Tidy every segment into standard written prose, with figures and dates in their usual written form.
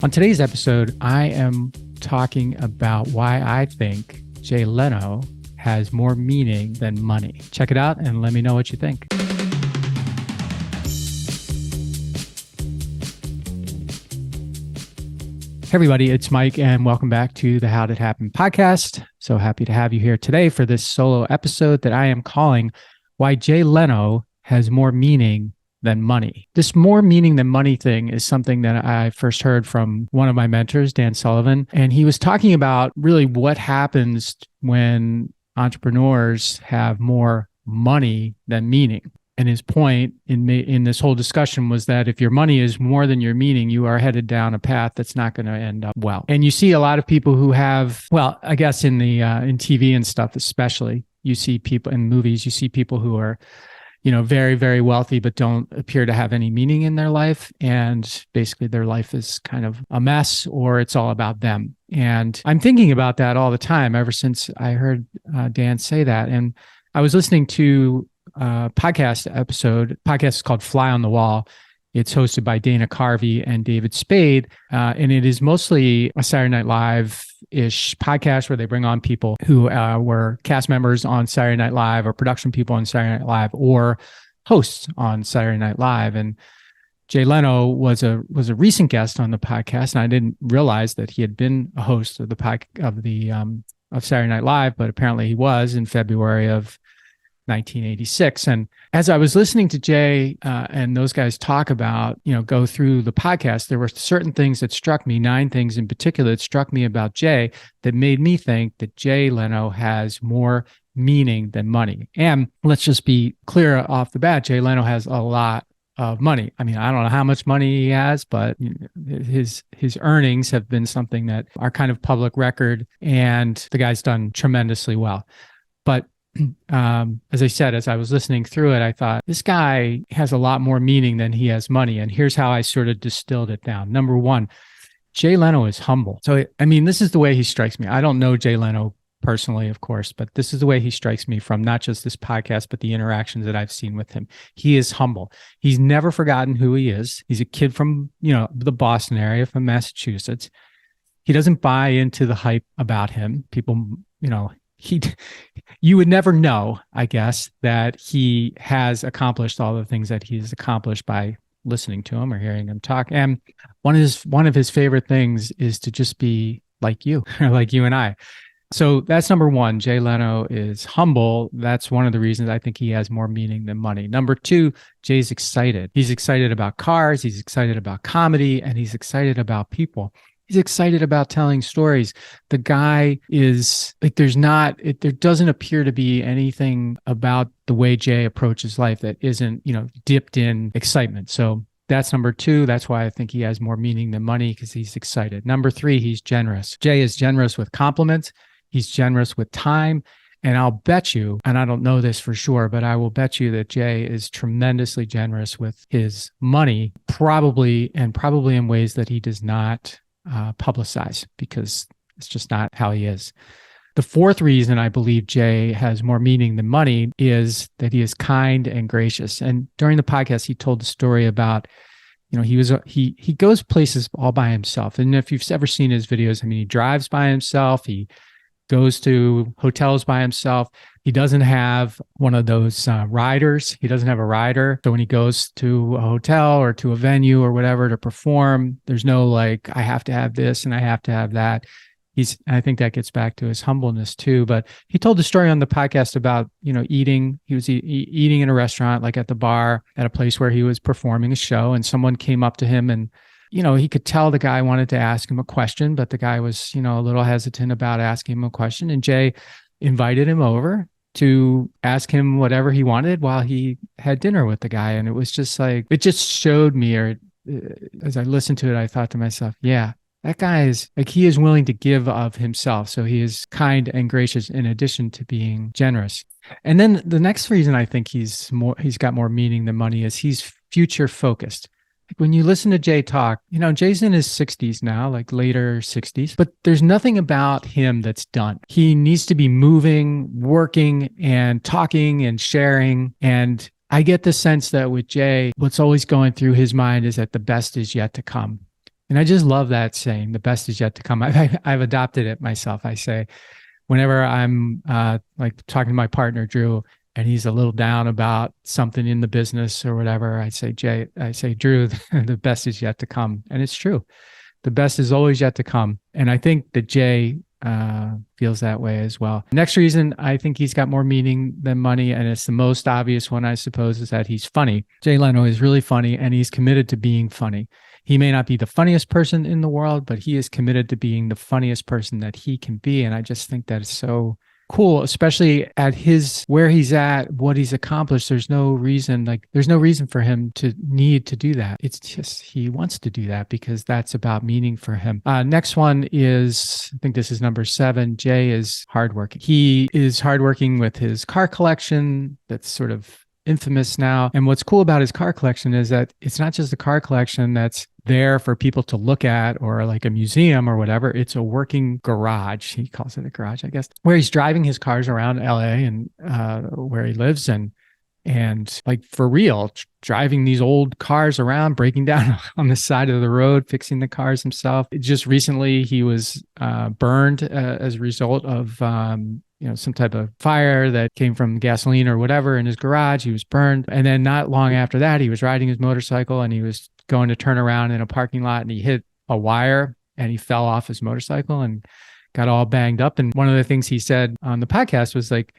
On today's episode, I am talking about why I think Jay Leno has more meaning than money. Check it out and let me know what you think. Hey everybody, it's Mike and welcome back to the How Did It Happen podcast. So happy to have you here today for this solo episode that I am calling Why Jay Leno Has More Meaning Than Money. This more meaning than money thing is something that I first heard from one of my mentors, Dan Sullivan, and he was talking about really what happens when entrepreneurs have more money than meaning. And his point in this whole discussion was that if your money is more than your meaning, you are headed down a path that's not going to end up well. And you see a lot of people who have, well, I guess in TV and stuff especially, you see people in movies, you see people who are very, very wealthy, but don't appear to have any meaning in their life. And basically their life is kind of a mess or it's all about them. And I'm thinking about that all the time ever since I heard Dan say that. And I was listening to a podcast is called Fly on the Wall. It's hosted by Dana Carvey and David Spade. And it is mostly a Saturday Night Live-ish podcast where they bring on people who were cast members on Saturday Night Live or production people on Saturday Night Live or hosts on Saturday Night Live. And Jay Leno was a recent guest on the podcast, and I didn't realize that he had been a host of of Saturday Night Live, but apparently he was in February of 1986. And as I was listening to Jay and those guys talk about, go through the podcast, there were certain things that struck me, 9 things in particular that struck me about Jay that made me think that Jay Leno has more meaning than money. And let's just be clear off the bat, Jay Leno has a lot of money. I mean, I don't know how much money he has, but his earnings have been something that are kind of public record, and the guy's done tremendously well. But as I said, as I was listening through it, I thought this guy has a lot more meaning than he has money. And here's how I sort of distilled it down. Number one, Jay Leno is humble. So, I mean, this is the way he strikes me. I don't know Jay Leno personally, of course, but this is the way he strikes me from not just this podcast, but the interactions that I've seen with him. He is humble. He's never forgotten who he is. He's a kid from, the Boston area, from Massachusetts. He doesn't buy into the hype about him. People, you would never know, I guess, that he has accomplished all the things that he's accomplished by listening to him or hearing him talk. And one of his favorite things is to just be like you, or like you and I. So that's number one. Jay Leno is humble. That's one of the reasons I think he has more meaning than money. Number two, Jay's excited. He's excited about cars. He's excited about comedy, and he's excited about people. He's excited about telling stories. The guy is like, there doesn't appear to be anything about the way Jay approaches life that isn't, dipped in excitement. So that's number two. That's why I think he has more meaning than money, because he's excited. Number three, he's generous. Jay is generous with compliments. He's generous with time. And I'll bet you, and I don't know this for sure, but I will bet you that Jay is tremendously generous with his money, probably in ways that he does not publicize, because it's just not how he is. The fourth reason I believe Jay has more meaning than money is that he is kind and gracious. And during the podcast, he told the story about, he goes places all by himself. And if you've ever seen his videos, I mean, he drives by himself. He goes to hotels by himself. He doesn't have one of those riders. He doesn't have a rider. So when he goes to a hotel or to a venue or whatever to perform, there's no like, I have to have this and I have to have that. I think that gets back to his humbleness too. But he told the story on the podcast about, eating. He was eating in a restaurant, like at the bar, at a place where he was performing a show, and someone came up to him and he could tell the guy wanted to ask him a question, but the guy was, a little hesitant about asking him a question. And Jay invited him over to ask him whatever he wanted while he had dinner with the guy. And it was just like, it just showed me, or as I listened to it, I thought to myself, yeah, that guy is like, he is willing to give of himself. So he is kind and gracious in addition to being generous. And then the next reason I think he's got more meaning than money is he's future focused. Like when you listen to Jay talk, Jay's in his 60s now, like later 60s, but there's nothing about him that's done. He needs to be moving, working, and talking and sharing. And I get the sense that with Jay, what's always going through his mind is that the best is yet to come. And I just love that saying, the best is yet to come. I've adopted it myself. I say, whenever I'm like talking to my partner, Drew, and he's a little down about something in the business or whatever, I say, Drew, the best is yet to come. And it's true. The best is always yet to come. And I think that Jay feels that way as well. Next reason I think he's got more meaning than money, and it's the most obvious one, I suppose, is that he's funny. Jay Leno is really funny, and he's committed to being funny. He may not be the funniest person in the world, but he is committed to being the funniest person that he can be. And I just think that is so cool, especially at where he's at, what he's accomplished. There's no reason for him to need to do that. It's just, he wants to do that because that's about meaning for him. Next one is, I think this is number 7. Jay is hardworking. He is hardworking with his car collection. That's sort of infamous now. And what's cool about his car collection is that it's not just a car collection that's there for people to look at or like a museum or whatever. It's a working garage. He calls it a garage, I guess, where he's driving his cars around LA and where he lives and like for real, driving these old cars around, breaking down on the side of the road, fixing the cars himself. Just recently, he was burned as a result of some type of fire that came from gasoline or whatever in his garage. He was burned. And then not long after that, he was riding his motorcycle and he was going to turn around in a parking lot and he hit a wire and he fell off his motorcycle and got all banged up. And one of the things he said on the podcast was like,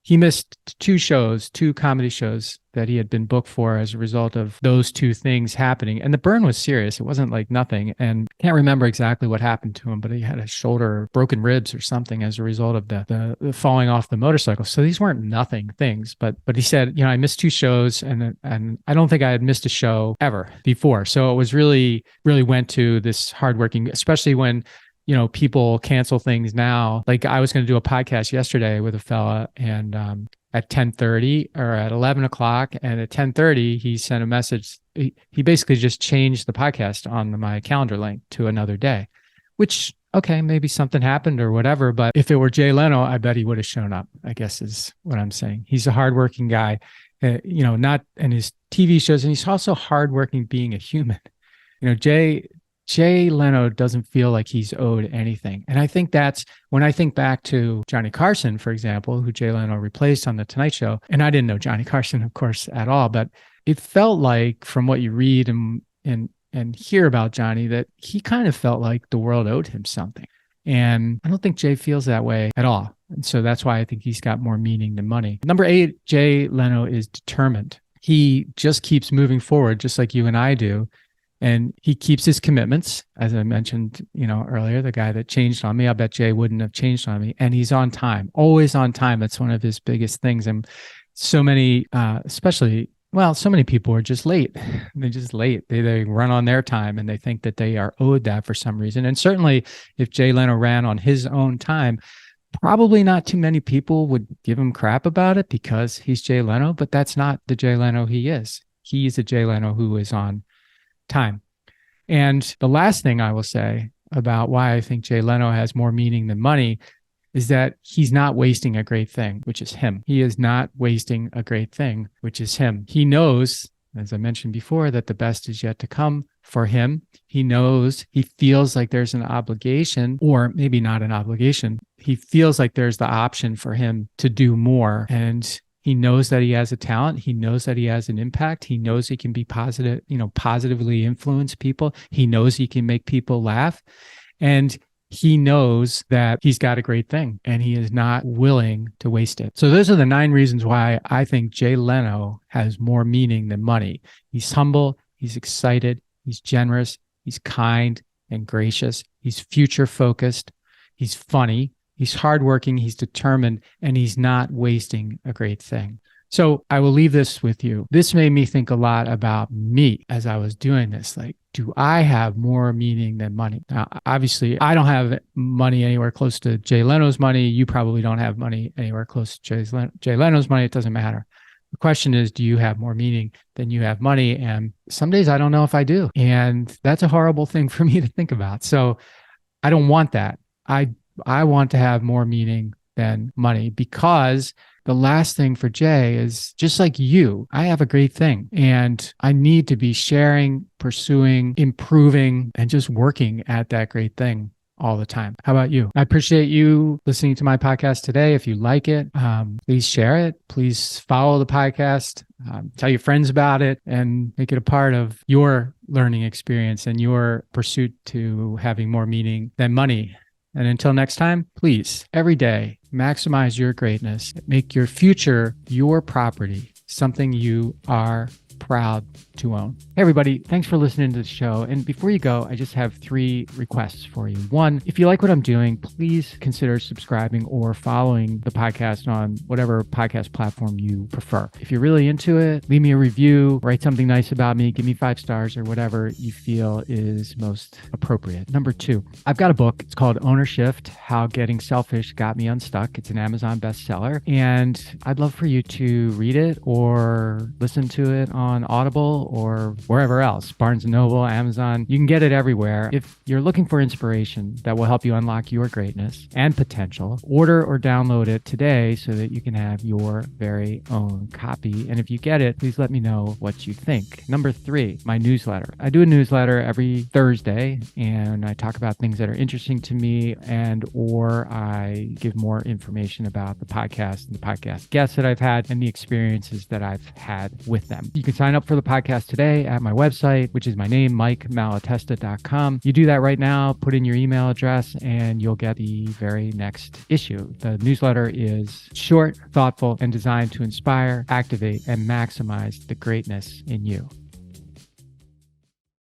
he missed 2 comedy shows that he had been booked for as a result of those 2 things happening. And the burn was serious. It wasn't like nothing. And I can't remember exactly what happened to him, but he had a shoulder, broken ribs or something as a result of the falling off the motorcycle. So these weren't nothing things, but he said, I missed 2 shows and I don't think I had missed a show ever before. So it was really, really went to this hardworking, especially when people cancel things now. Like I was going to do a podcast yesterday with a fella and at 10:30 or at 11 o'clock. And at 10:30, he sent a message. He basically just changed the podcast on my calendar link to another day, which, okay, maybe something happened or whatever. But if it were Jay Leno, I bet he would have shown up, I guess is what I'm saying. He's a hardworking guy, not in his TV shows. And he's also hardworking being a human. Jay Leno doesn't feel like he's owed anything. And I think that's when I think back to Johnny Carson, for example, who Jay Leno replaced on The Tonight Show. And I didn't know Johnny Carson, of course, at all, but it felt like from what you read and hear about Johnny, that he kind of felt like the world owed him something. And I don't think Jay feels that way at all. And so that's why I think he's got more meaning than money. Number 8, Jay Leno is determined. He just keeps moving forward, just like you and I do. And he keeps his commitments, as I mentioned, earlier, the guy that changed on me. I bet Jay wouldn't have changed on me. And he's on time, always on time. That's one of his biggest things. And so many, so many people are just late. They're just late. They run on their time and they think that they are owed that for some reason. And certainly if Jay Leno ran on his own time, probably not too many people would give him crap about it because he's Jay Leno, but that's not the Jay Leno he is. He's a Jay Leno who is on time. And the last thing I will say about why I think Jay Leno has more meaning than money is that he's not wasting a great thing, which is him. He is not wasting a great thing, which is him. He knows, as I mentioned before, that the best is yet to come for him. He knows, he feels like there's an obligation, or maybe not an obligation. He feels like there's the option for him to do more. And he knows that he has a talent. He knows that he has an impact. He knows he can be positive, positively influence people. He knows he can make people laugh. And he knows that he's got a great thing and he is not willing to waste it. So those are the 9 reasons why I think Jay Leno has more meaning than money. He's humble. He's excited. He's generous. He's kind and gracious. He's future focused. He's funny. He's hardworking, he's determined, and he's not wasting a great thing. So I will leave this with you. This made me think a lot about me as I was doing this. Like, do I have more meaning than money? Now, obviously, I don't have money anywhere close to Jay Leno's money. You probably don't have money anywhere close to Jay Leno's money. It doesn't matter. The question is, do you have more meaning than you have money? And some days I don't know if I do. And that's a horrible thing for me to think about. So I don't want that. I want to have more meaning than money because the last thing for Jay is just like you, I have a great thing and I need to be sharing, pursuing, improving, and just working at that great thing all the time. How about you? I appreciate you listening to my podcast today. If you like it, please share it. Please follow the podcast, tell your friends about it, and make it a part of your learning experience and your pursuit to having more meaning than money. And until next time, please, every day, maximize your greatness. Make your future your property, something you are proud to own. Hey, everybody. Thanks for listening to the show. And before you go, I just have 3 requests for you. 1, if you like what I'm doing, please consider subscribing or following the podcast on whatever podcast platform you prefer. If you're really into it, leave me a review, write something nice about me, give me 5 stars or whatever you feel is most appropriate. Number 2, I've got a book. It's called Ownershift: How Getting Selfish Got Me Unstuck. It's an Amazon bestseller. And I'd love for you to read it or listen to it on Audible or wherever else, Barnes & Noble, Amazon. You can get it everywhere. If you're looking for inspiration that will help you unlock your greatness and potential, order or download it today so that you can have your very own copy. And if you get it, please let me know what you think. Number 3, my newsletter. I do a newsletter every Thursday and I talk about things that are interesting to me or I give more information about the podcast and the podcast guests that I've had and the experiences that I've had with them. You can sign up for the podcast today at my website, which is my name, MikeMalatesta.com. You do that right now, put in your email address, and you'll get the very next issue. The newsletter is short, thoughtful, and designed to inspire, activate, and maximize the greatness in you.